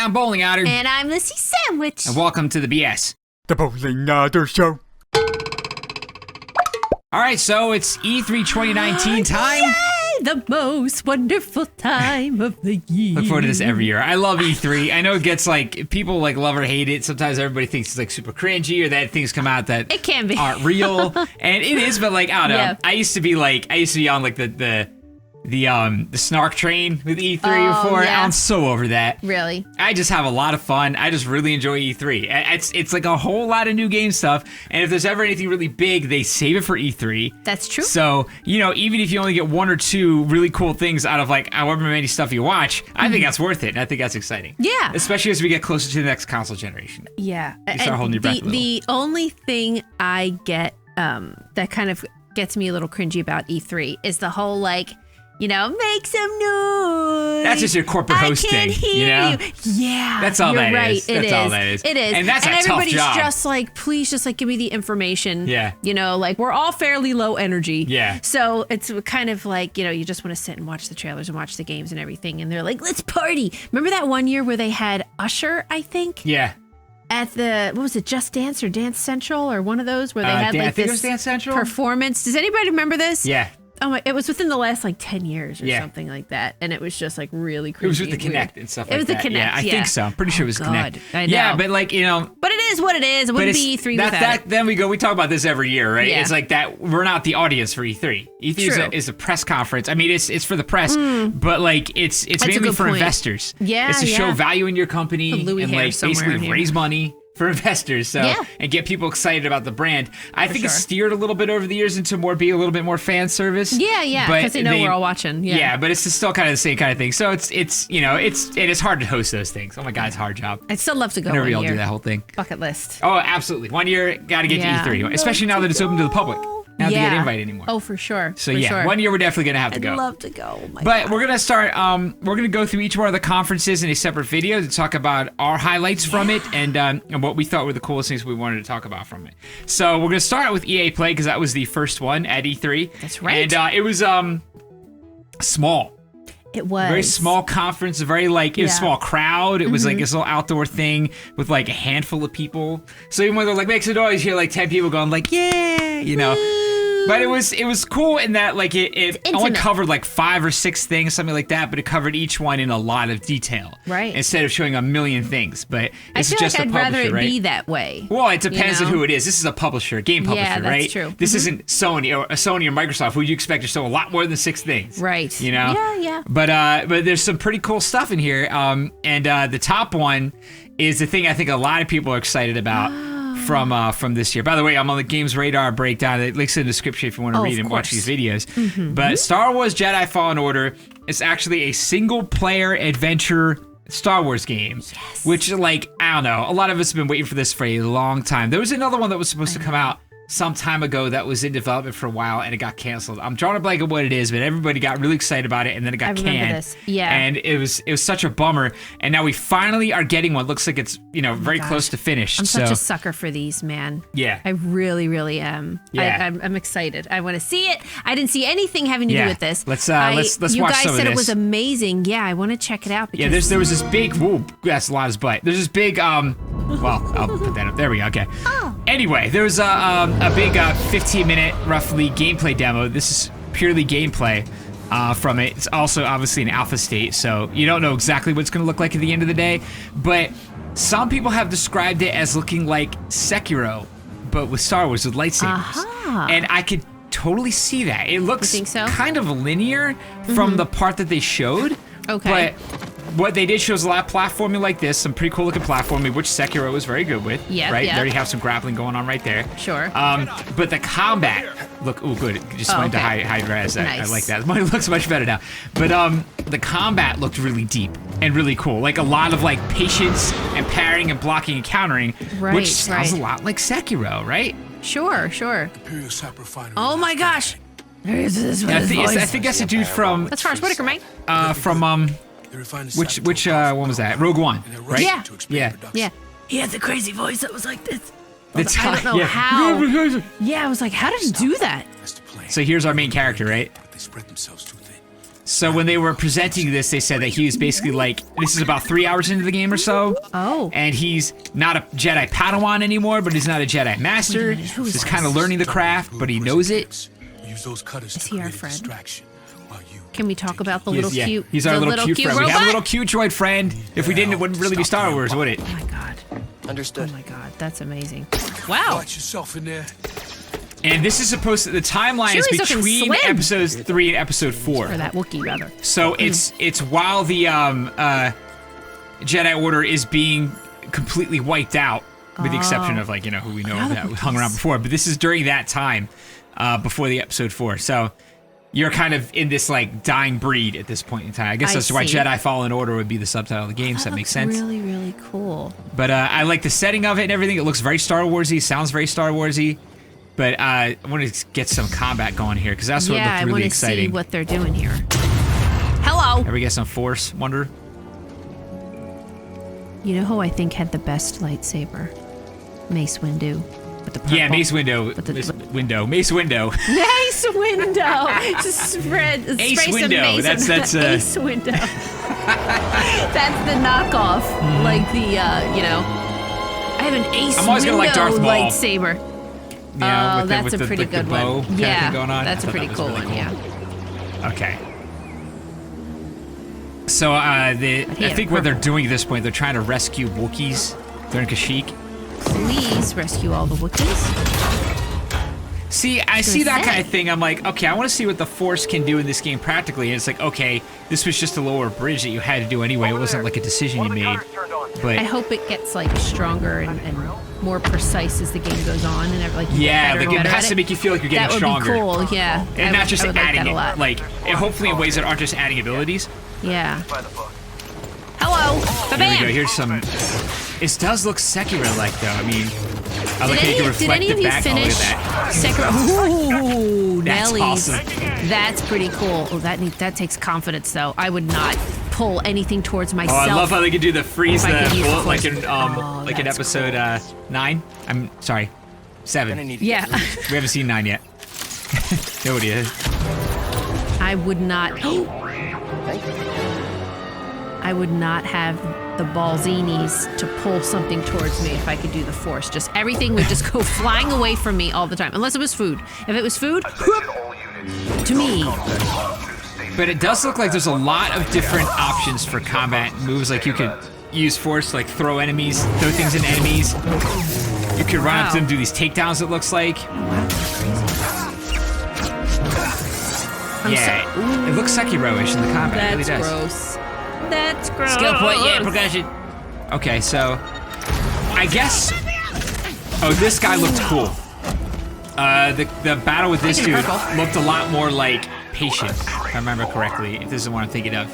I'm Bowling Otter. And I'm Lissy Sandwich. And welcome to the BS. The Bowling Otter Show. All right, so it's E3 2019 time. Yay! The most wonderful time of the year. Look forward to this every year. I love E3. I know it gets like, people like love or hate it. Sometimes everybody thinks it's like super cringy or that things come out that It can be. aren't real. And it is, but like, I don't know. Yeah. I used to be on like the snark train with E3 before. yeah. I'm so over that. Really? I just have a lot of fun. I just really enjoy E3. It's like a whole lot of new game stuff. And if there's ever anything really big, they save it for E3. That's true. So, you know, even if you only get one or two really cool things out of like however many stuff you watch, I think that's worth it. And I think that's exciting. Yeah. Especially as we get closer to the next console generation. Yeah. You start holding your breath a little. The only thing I get that kind of gets me a little cringy about E3 is the whole like, you know, make some noise. That's just your corporate host I can't thing, hear you know? Yeah. That's all you're that right. is. That's all that is. It is. And that's a tough everybody's job. just like, please just like give me the information. Yeah. You know, like we're all fairly low energy. Yeah. So it's kind of like, you know, you just want to sit and watch the trailers and watch the games and everything. And they're like, let's party. Remember that one year where they had Usher, I think? Yeah. At the, what was it, Just Dance or Dance Central or one of those where they had I like think it this was Dance Central? performance. Does anybody remember this? Yeah. Oh my, it was within the last like 10 years or Yeah. something like that. And it was just like really crazy. It was with the Kinect and stuff like that. It was the Kinect, Yeah, I think so. I'm pretty sure it was God, Kinect. I know. Yeah, but like, you know. But it is what it is. It wouldn't be E3 without it. Then we talk about this every year, right? Yeah. It's like that, we're not the audience for E3. E3 True. is a press conference. I mean, it's for the press, but like it's That's a mainly good for point. investors. Yeah, It's to show yeah. value in your company A Louis and hair like somewhere in basically here. raise money for investors, so Yeah. and get people excited about the brand. I think it's sure. steered a little bit over the years into being a little bit more fan service. Yeah, but because they know we're all watching. Yeah. but it's still kind of the same kind of thing. So it's you know, it is hard to host those things. Oh my God, it's a hard job. I'd still love to go Whenever one we all year. do that whole thing. Bucket list. Oh, absolutely. One year, got to get Yeah. to E3, especially now that it's open to the public. Not to get an invite anymore. Oh, for sure. So for yeah, sure. 1 year we're definitely gonna have to I'd go. love to go. Oh my But God. we're gonna start. We're gonna go through each one of the conferences in a separate video to talk about our highlights from it and what we thought were the coolest things we wanted to talk about from it. So we're gonna start with EA Play because that was the first one at E3. That's right. And it was small. It was. Very small conference, very like, it was a Yeah. small crowd. It was like this little outdoor thing with like a handful of people. So even when they're like, make some noise, you hear like 10 people going like, yeah, you know. But it was cool in that like it only intimate. covered like 5 or 6 things, something like that, but it covered each one in a lot of detail. Right. Instead of showing a million things. But I it's feel just like a I'd publisher, rather it right? be that way. Well, it depends you on know? who it is. This is a publisher, game publisher, Yeah, that's right? true. This isn't Sony or Microsoft, who you expect to show a lot more than 6 things. Right. You know? Yeah. But there's some pretty cool stuff in here. And the top one is the thing I think a lot of people are excited about from this year. By the way, I'm on the Games Radar breakdown. It links in the description if you want to read and watch these videos. But Star Wars Jedi Fallen Order is actually a single-player adventure Star Wars game, which, like, I don't know, a lot of us have been waiting for this for a long time. There was another one that was supposed to come out some time ago that was in development for a while and it got canceled. I'm drawing a blank on what it is, but everybody got really excited about it and then it got remember canned. this. Yeah. And it was such a bummer. And now we finally are getting one. Looks like it's, you know, very close to finished. I'm such a sucker for these, man. Yeah. I really, really am. Yeah. I'm excited. I want to see it. I didn't see anything having to Yeah. do with this. Let's You watch guys some of said it this. was amazing. Yeah, I want to check it out. Yeah, Because there was this big, whoa, that's a lot of butt. There's this big, well, I'll put that up. There we go, okay. Anyway, there was a big 15-minute, roughly, gameplay demo. This is purely gameplay from it. It's also obviously an alpha state, so you don't know exactly what it's going to look like at the end of the day. But some people have described it as looking like Sekiro, but with Star Wars, with lightsabers. And I could totally see that. It looks think so? kind of linear from the part that they showed. Okay. But what they did show is a lot of platforming like this, some pretty cool looking platforming, which Sekiro was very good with. Yep, right? yep. There you have some grappling going on right there. Sure. But the combat, look, ooh, good. It just went to high res. I Nice. like that. It looks much better now. But the combat looked really deep and really cool. Like a lot of like patience and parrying and blocking and countering, Right, which sounds right. a lot like Sekiro, right? Sure. Oh my gosh. I I think that's a dude from That's Forrest Whitaker, mate. which one was that? Rogue One, right? Yeah. Yeah. He had the crazy voice that was like this. That's I don't know yeah. how. Yeah, I was like, how did he do that? So here's our main character, right? They spread themselves too thin. So when they were presenting this, they said that he was basically like, this is about 3 hours into the game or so. Oh. And he's not a Jedi Padawan anymore, but he's not a Jedi Master. Wait a minute, who is He's this? kind of learning the craft, but he knows it. Is he our friend? Can we talk about the He little is, yeah. cute? He's our the little cute friend. robot? We have a little cute droid friend. If we didn't, it wouldn't really be Star Wars, would it? Oh my god. Understood. Oh my god, that's amazing. Wow. Watch yourself in there. And this is supposed to, the timeline is Chewie's looking between slim. episodes 3 and episode 4. Or that Wookiee, rather. So it's while the Jedi Order is being completely wiped out, with the exception of, like, you know, who we know Yeah, the that hung Wookiees. around before. But this is during that time, before the episode 4. So you're kind of in this, like, dying breed at this point in time. I guess I that's why see. Jedi Fallen Order would be the subtitle of the game, so that makes sense. Really, really cool. But I like the setting of it and everything. It looks very Star Warsy, sounds very Star Warsy. But I want to get some combat going here, because that's what Yeah, looked I really want to exciting. see what they're doing here. Hello. Ever get some Force Wonder? You know who I think had the best lightsaber? Mace Windu. With the purple. Yeah, Mace Window. With the- Mace Window. Mace Window. Mace Window. Just Ace spray some Window. mace That's Ace Window. That's the knockoff, like the you know. I have an Ace I'm always gonna Window like Darth Maul. lightsaber. Yeah, with the- That's with a the- pretty the good bow one. kinda Yeah, thing going on. that's I a thought pretty that was cool really one. Yeah. Okay. So I think what they're doing at this point, they're trying to rescue Wookiees. They're in Kashyyyk. Please rescue all the Wookiees. See, I see that say. kind of thing. I'm like, okay, I want to see what the Force can do in this game practically. And it's like, okay, this was just a lower bridge that you had to do anyway. It wasn't like a decision you made. But I hope it gets like stronger and more precise as the game goes on, and like you yeah, get the better game and better has at to it. make you feel like you're getting That would stronger. be cool. Yeah, And not just I would like adding that a it, lot. like, and hopefully in ways that aren't just adding abilities. Yeah. Hello. Here we go. Ba-bam. Here's some. It does look Sekiro-like, though. I mean, I like how you can Did reflect any of it you back. Oh, look finish at that. Sekiro? Ooh, That's Nellies. awesome. That's pretty cool. Oh, that takes confidence, though. I would not pull anything towards Oh, myself. I love how they can do the freeze If I the could use bullet the like Force. in Oh, like in that's episode 9. I'm sorry, 7. Gonna need to Yeah. get through this. We haven't seen 9 yet. Nobody is. I would not. Thank you. I would not have the ballsinis to pull something towards me if I could do the Force. Just everything would just go flying away from me all the time, unless it was food. If it was food, to me. But it does look like there's a lot of different options for combat moves. Like you could use Force to like throw things in enemies. You could run up to them, do these takedowns. It looks like. Yeah, it looks Sekiro-ish in the combat. It really That's does. gross. That's gross. Skill point, yeah, progression. Okay, so I guess. Oh, this guy looked cool. The battle with this dude looked a lot more like patient, if I remember correctly. If this is what I'm thinking of.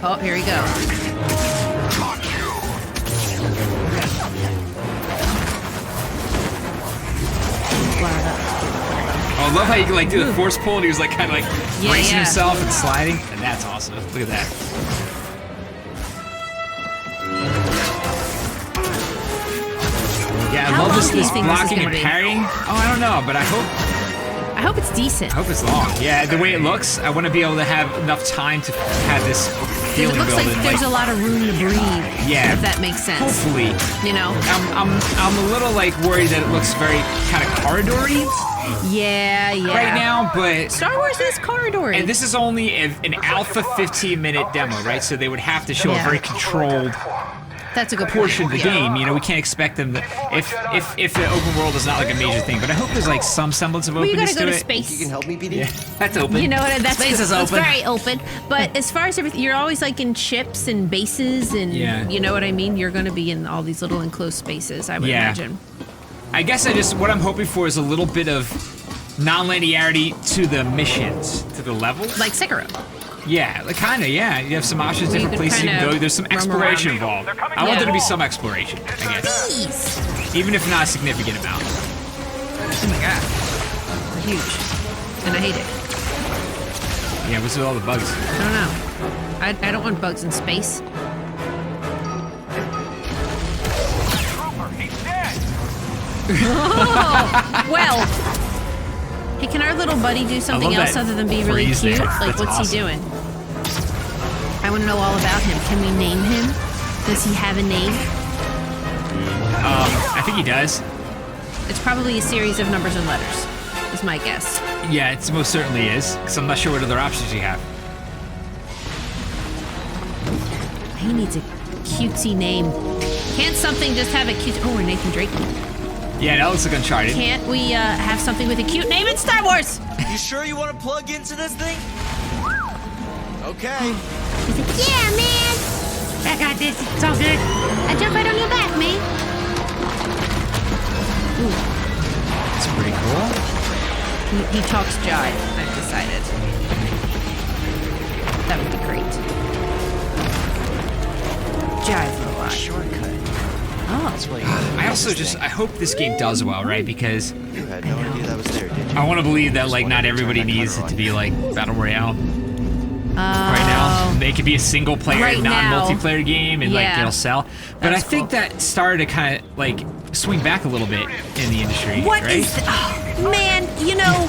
Oh, here we go. Oh, I love how you can like do the force pull and he was like kind of like Yeah, bracing yeah. himself and sliding. And that's awesome. Look at that. Yeah, I How love long this, do you this think this is blocking gonna and be? parrying. Oh, I don't know, but I I hope it's decent. hope it's long. Yeah, the way it looks, I want to be able to have enough time to have this It feeling looks like building. there's a lot of room to breathe. Yeah. If that makes sense. Hopefully. You know? I'm a little like worried that it looks very kind of corridory Yeah, yeah. right now, but Star Wars is corridory. and this is only an alpha 15-minute demo, right? So they would have to show Yeah. a very controlled That's a good portion of point. the Yeah. game. You know, we can't expect them to, if the open world is not like a major thing, but I hope there's like some semblance of Well, you openness gotta go to it. space. You can help me, BD? Yeah, that's open. You know what? That's Space is It's open. very open. But as far as everything, you're always like in ships and bases, and Yeah. you know what I mean. You're going to be in all these little enclosed spaces. I would Yeah. imagine. I guess what I'm hoping for is a little bit of non-linearity to the missions, to the levels. Like Sekiro. Yeah, like kind of, yeah. You have some options, Where you different could places you can kinda go. There's some roam exploration around. involved. I want Yeah. there to be some exploration, I guess. Bees. Even if not a significant amount. Oh my god. They're huge. And I hate it. Yeah, what's with all the bugs? I don't know. I don't want bugs in space. Oh, well. Hey, can our little buddy do something love else that other than be really freeze cute? there. Like, That's what's awesome. he doing? I want to know all about him. Can we name him? Does he have a name? I think he does. It's probably a series of numbers and letters, is my guess. Yeah, it most certainly is, because I'm not sure what other options you have. He needs a cutesy name. Can't something just have a cute... Oh, we're Nathan Drake. Yeah, that looks like Uncharted. Can't we have something with a cute name in Star Wars? You sure you want to plug into this thing? Okay. He's like, yeah, man. I got this. It's all good. I jump right on your back, man. Ooh. That's pretty cool. He talks jive, I've decided. That would be great. Jive robot. Shortcut. Oh. That's why you I also I hope this game does well, right? Because You had no idea that was there, did you? I want to believe that like not everybody needs it to be like Battle Royale. Right now, they could be a single player, Right now. non-multiplayer game, and like Yeah. it'll sell. But That's I think cool. that started to kind of like swing back a little bit in the industry. What right? is? Oh, man, you know,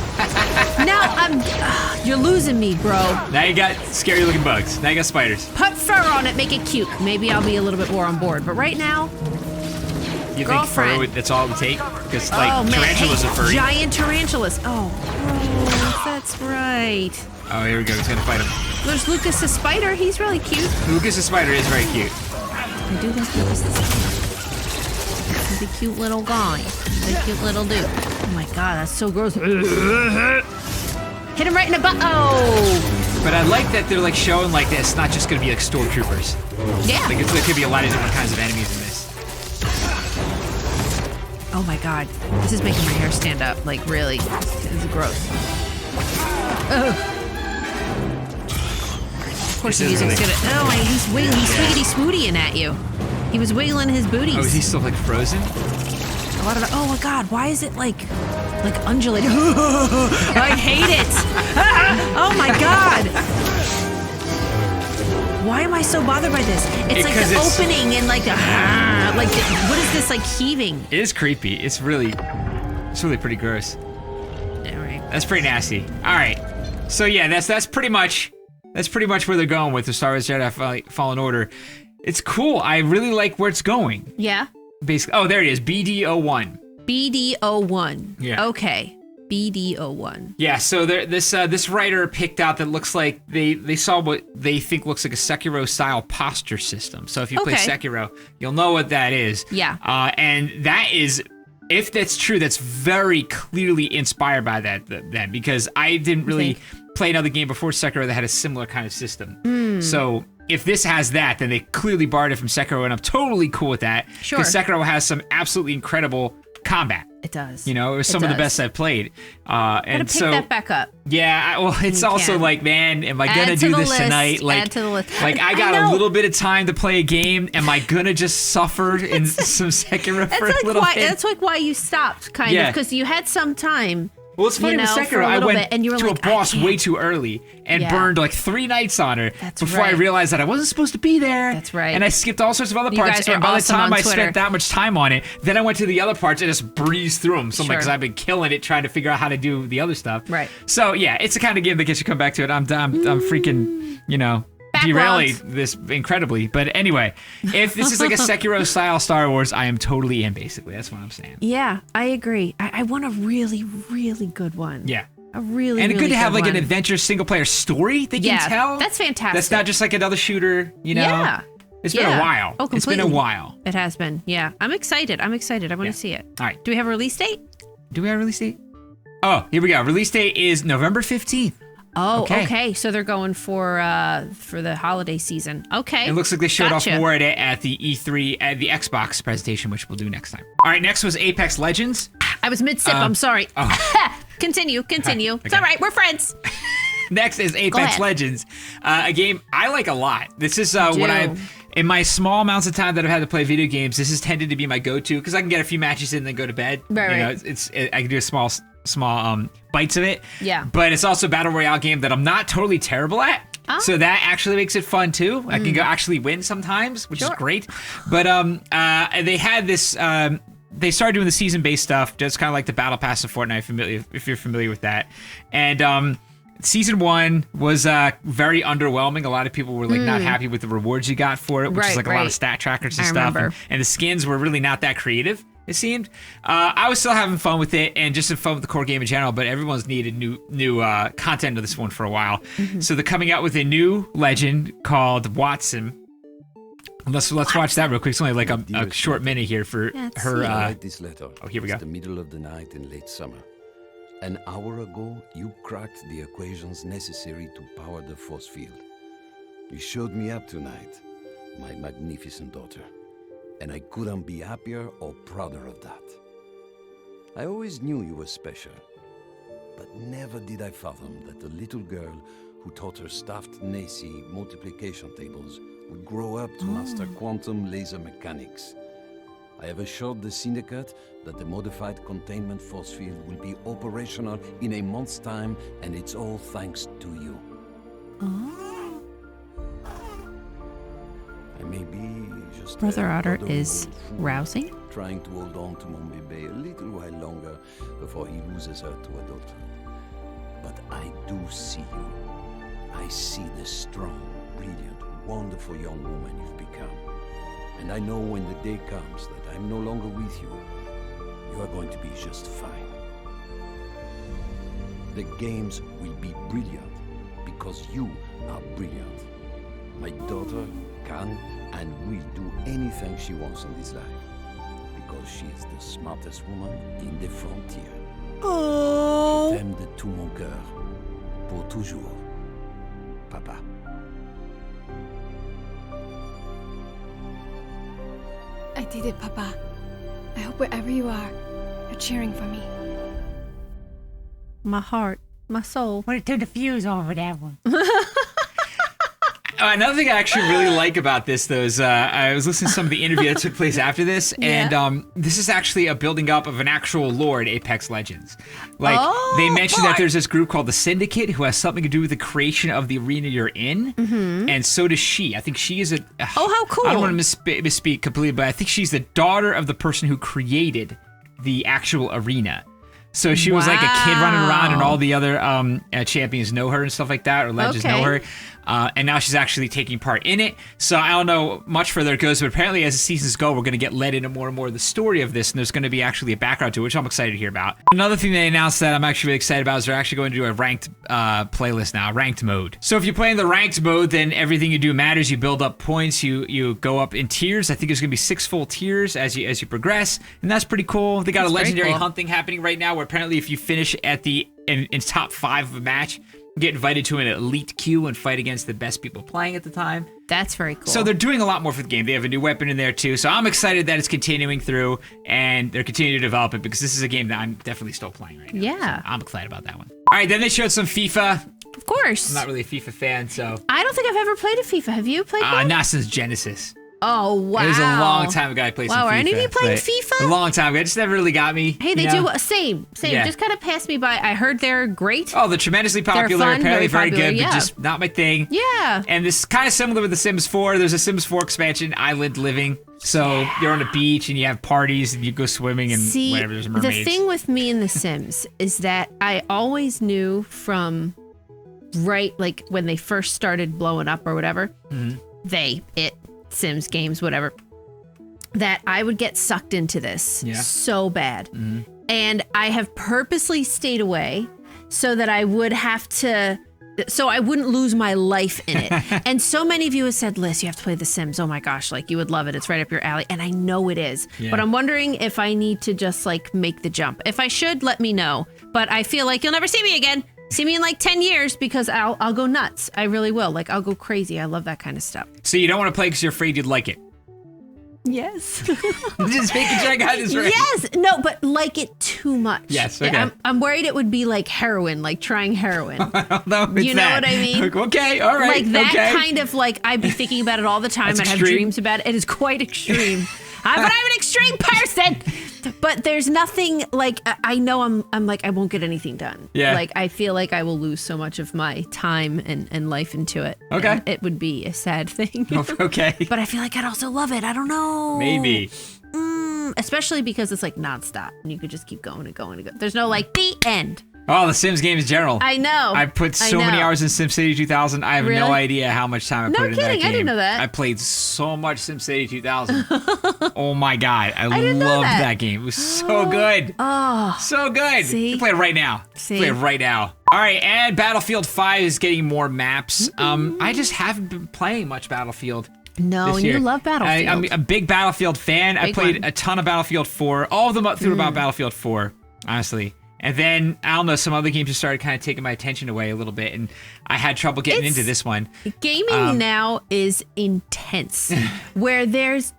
now you're losing me, bro. Now you got scary looking bugs. Now you got spiders. Put fur on it, make it cute. Maybe I'll be a little bit more on board. But right now, You Girlfriend. think fur that's all it would take? Because like oh man, tarantulas hey, are furry. giant tarantulas. Oh, gross, that's right. Oh, here we go. He's gonna fight him. There's Lucas the spider. He's really cute. Lucas the spider is very cute. I do like Lucas the spider. He's a cute little guy. He's a cute little dude. Oh my god, that's so gross. Hit him right in the butt. Oh. But I like that they're like showing like this. It's not just gonna be like stormtroopers. Yeah. Like there could be a lot of different kinds of enemies in this. Oh my god, this is making my hair stand up. Like really, this is gross. Ugh. Of course, the This is music's really- gonna. Oh, he's wiggling. He's swiggity smootying at you. He was wiggling his booties. Oh, is he still like frozen? A lot of. Oh my god, why is it like undulating? I hate it. Oh my god. Why am I so bothered by this? It's like Because the it's- opening and like what is this like heaving? It is creepy. It's really pretty gross. All right. That's pretty nasty. All right. So yeah, that's pretty much where they're going with the Star Wars Jedi Fallen Order. It's cool. I really like where it's going. Yeah. Basically, oh, there it is. BD01. BD01. Yeah. Okay. BD01. Yeah. So this writer picked out that looks like they saw what they think looks like a Sekiro style posture system. So if you play Okay. Sekiro, you'll know what that is. Yeah. And that is. If that's true, that's very clearly inspired by that then, because I didn't really play another game before Sekiro that had a similar kind of system. So if this has that, then they clearly borrowed it from Sekiro, and I'm totally cool with that. Sure. Because Sekiro has some absolutely incredible combat. It does. You know, it was some of the best I've played. Gotta And pick so, that back up. yeah, well, it's You also can. like, man, am I Add gonna to do the this list, tonight? Like, add to the list. like I I got a know. little bit of time to play a game. Am I gonna just suffer in some Sekiro for a little bit? That's like why you stopped, kind Yeah. of, because you had some time. Well, it's funny you know, with for Sekiro, a I little went bit, and you were to like, a I boss can't. way too early and Yeah. burned like 3 nights on her That's before I right. realized that I wasn't supposed to be there. That's right. And I skipped all sorts of other You parts. guys were And by the awesome time on I Twitter. spent that much time on it, then I went to the other parts and just breezed through them. So Sure. because I've been killing it trying to figure out how to do the other stuff. Right. So yeah, it's the kind of game that gets you come back to it. I'm freaking, derailing this incredibly. But anyway, if this is like a Sekiro style Star Wars, I am totally in. Basically, that's what I'm saying. Yeah, I agree. I want a really, really good one. Yeah. A really, And really good to have like one. an adventure single player story they can Yeah, tell. that's fantastic. That's not just like another shooter, Yeah. It's been a while. Oh, It's been completely. a while. It has been. Yeah. I'm excited. I want to see it. All right. Do we have a release date? Do we have a release date? Oh, here we go. Release date is November 15th. Oh, Okay. okay. So they're going for the holiday season. Okay. It looks like they showed Gotcha. off more at the E3 at the Xbox presentation, which we'll do next time. All right, next was Apex Legends. I was mid-sip. I'm sorry. oh. Continue. It's Okay. all right. We're friends. Next is Apex ahead. Legends, a game I like a lot. This is what do. in my small amounts of time that I've had to play video games, this has tended to be my go-to because I can get a few matches in and then go to bed. Right, You know, right. I can do a small bites of it. Yeah. But it's also a battle royale game that I'm not totally terrible at. Oh. So that actually makes it fun too. I can go actually win sometimes, which is Sure. great. But they had this. They started doing the season-based stuff, just kind of like the Battle Pass of Fortnite, if you're familiar with that. And season 1 was very underwhelming. A lot of people were like not happy with the rewards you got for it, which is like a lot of stat trackers and stuff. And the skins were really not that creative, it seemed. I was still having fun with it and just having fun with the core game in general, but everyone's needed new content of this one for a while. So they're coming out with a new legend called Watson. Let's watch that real quick. It's only like a short minute here for her. Write this letter. Oh, here we go. It's the middle of the night in late summer. An hour ago, you cracked the equations necessary to power the force field. You showed me up tonight, my magnificent daughter, and I couldn't be happier or prouder of that. I always knew you were special, but never did I fathom that the little girl who taught her staffed Nacy multiplication tables would grow up to master quantum laser mechanics. I have assured the Syndicate that the modified containment force field will be operational in a month's time, and it's all thanks to you. I may be just Brother Otter other is old fool, rousing. trying to hold on to Mon Bébé a little while longer before he loses her to adulthood. But I do see you. I see the strong, brilliant, wonderful young woman you've become. And I know when the day comes that I'm no longer with you, you are going to be just fine. The games will be brilliant because you are brilliant. My daughter can and will do anything she wants in this life because she is the smartest woman in the frontier. Oh. Je t'aime de tout mon cœur, pour toujours, Papa. I did it, Papa. I hope wherever you are, you're cheering for me. My heart, my soul. Want to turn the fuse over that one. Another thing I actually really like about this, though, is I was listening to some of the interview that took place after this, and this is actually a building up of an actual lore in Apex Legends. Like, they mentioned that there's this group called the Syndicate who has something to do with the creation of the arena you're in, and so does she. I think she is a... how cool. I don't want to misspeak completely, but I think she's the daughter of the person who created the actual arena. So she was like a kid running around, and all the other champions know her and stuff like that, or legends know her. And now she's actually taking part in it. So I don't know much further it goes, but apparently as the seasons go, we're going to get led into more and more of the story of this, and there's going to be actually a background to it, which I'm excited to hear about. Another thing they announced that I'm actually really excited about is they're actually going to do a ranked playlist now, ranked mode. So if you play in the ranked mode, then everything you do matters. You build up points. You go up in tiers. I think there's going to be 6 full tiers as you progress, and that's pretty cool. They got a legendary hunt thing happening right now, where apparently if you finish at in top 5 of a match, get invited to an elite queue and fight against the best people playing at the time. That's very cool. So they're doing a lot more for the game. They have a new weapon in there too. So I'm excited that it's continuing through and they're continuing to develop it because this is a game that I'm definitely still playing right now. Yeah. So I'm excited about that one. All right, then they showed some FIFA. Of course. I'm not really a FIFA fan, so. I don't think I've ever played a FIFA. Have you played one? Not since Genesis. Oh, wow. It was a long time ago I played some FIFA. Wow, are any of you playing FIFA? A long time ago. It just never really got me. Hey, they do. Same. Yeah. Just kind of passed me by. I heard they're great. Oh, they're tremendously popular. They're fun, apparently very popular, good, but just not my thing. Yeah. And this is kind of similar with The Sims 4. There's a Sims 4 expansion, Island Living. So you're on a beach and you have parties and you go swimming and whatever, there's mermaids. The thing with me in The Sims is that I always knew from like when they first started blowing up or whatever, Sims games, whatever, that I would get sucked into this so bad. And I have purposely stayed away so that I would have to, so I wouldn't lose my life in it. And so many of you have said, Liz, you have to play The Sims. Oh my gosh, like you would love it. It's right up your alley. And I know it is. But I'm wondering if I need to just like make the jump. If I should, let me know. But I feel like you'll never see me again. See me in like 10 years because I'll go nuts. I really will. Like I'll go crazy. I love that kind of stuff. So you don't want to play because you're afraid you'd like it? Yes. Just making sure I got this right. Yes. No, but like it too much. Yes. Okay. I'm worried it would be like heroin, like trying heroin. No, you know what I mean? Okay. All right. Like that kind of like I'd be thinking about it all the time. I'd have dreams about it. It is quite extreme. But I'm an extreme person. But there's nothing like I know I'm like I won't get anything done. Yeah. Like I feel like I will lose so much of my time and life into it. Okay. And it would be a sad thing. Okay. But I feel like I'd also love it. I don't know. Maybe. Especially because it's like nonstop and you could just keep going and going and going. There's no like the end. Oh, the Sims games in general. I know. I put so many hours in SimCity 2000. I have no idea how much time I put in that game. No kidding. I didn't know that. I played so much SimCity 2000. Oh my god, I loved that game. It was so good. Oh, so good. See? You can play it right now. Play it right now. All right, and Battlefield 5 is getting more maps. I just haven't been playing much Battlefield. No, and you love Battlefield. I'm a big Battlefield fan. I played a ton of Battlefield 4, all of them up through about Battlefield 4, honestly. And then, I don't know, some other games just started kind of taking my attention away a little bit, and I had trouble getting into this one. Gaming now is intense, where there's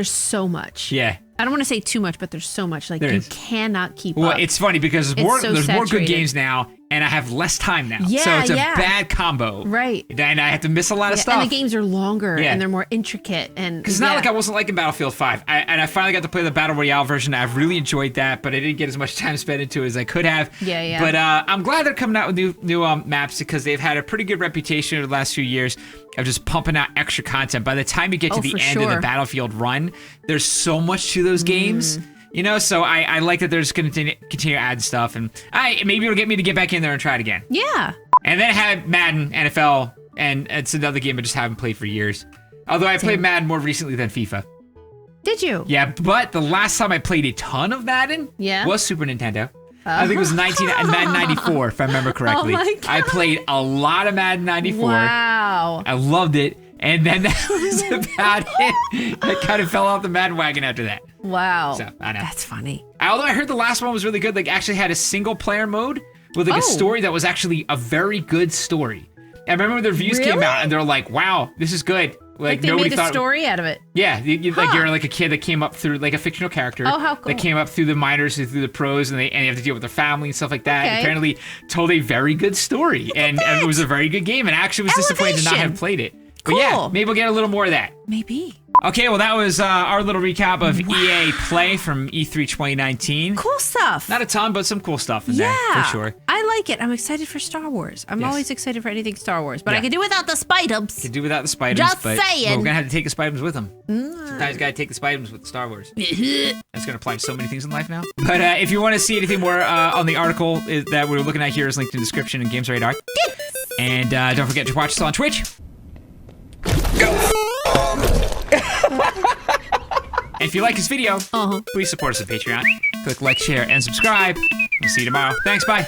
so much. Yeah. I don't want to say too much, but there's so much. Like, you cannot keep up. Well, it's funny because there's more good games now, and I have less time now. Yeah, so it's a bad combo. Right. And I have to miss a lot of stuff. And the games are longer, and they're more intricate. Because it's not like I wasn't liking Battlefield 5. I finally got to play the Battle Royale version. I've really enjoyed that, but I didn't get as much time spent into it as I could have. Yeah. But I'm glad they're coming out with new maps because they've had a pretty good reputation over the last few years of just pumping out extra content. By the time you get to the end of the Battlefield run, there's so much to those games. You know, so I like that they're just going to continue to add stuff, and maybe it'll get me to get back in there and try it again. Yeah. And then I had Madden, NFL, and it's another game I just haven't played for years. Although I played Madden more recently than FIFA. Did you? Yeah, but the last time I played a ton of Madden was Super Nintendo. I think it was Madden 94, if I remember correctly. Oh my God. I played a lot of Madden 94. Wow. I loved it. And then that was about it. I kind of fell off the Madden wagon after that. Wow. So, I know. That's funny. Although I heard the last one was really good. Like, actually had a single player mode with like a story that was actually a very good story. I remember when the reviews came out and they're like, wow, this is good. Like they made a story out of it. Yeah, like you're like a kid that came up through like a fictional character. Oh, how cool. That came up through the minors and through the pros, and you have to deal with their family and stuff like that. And apparently told a very good story, and it was a very good game. And actually was disappointed to not have played it. But yeah, maybe we'll get a little more of that. Maybe. Okay, well, that was our little recap of EA Play from E3 2019. Cool stuff. Not a ton, but some cool stuff in there, for sure. I like it. I'm excited for Star Wars. I'm always excited for anything Star Wars, but I can do without the Spidums. Can do without the Spidums. Just but saying. We're going to have to take the Spidums with them. Sometimes you got to take the Spidums with Star Wars. That's going to apply to so many things in life now. But if you want to see anything more on the article that we're looking at here is linked in the description in Games Radar. And don't forget to watch us on Twitch. If you like this video, please support us on Patreon. Click like, share, and subscribe. We'll see you tomorrow. Thanks, bye.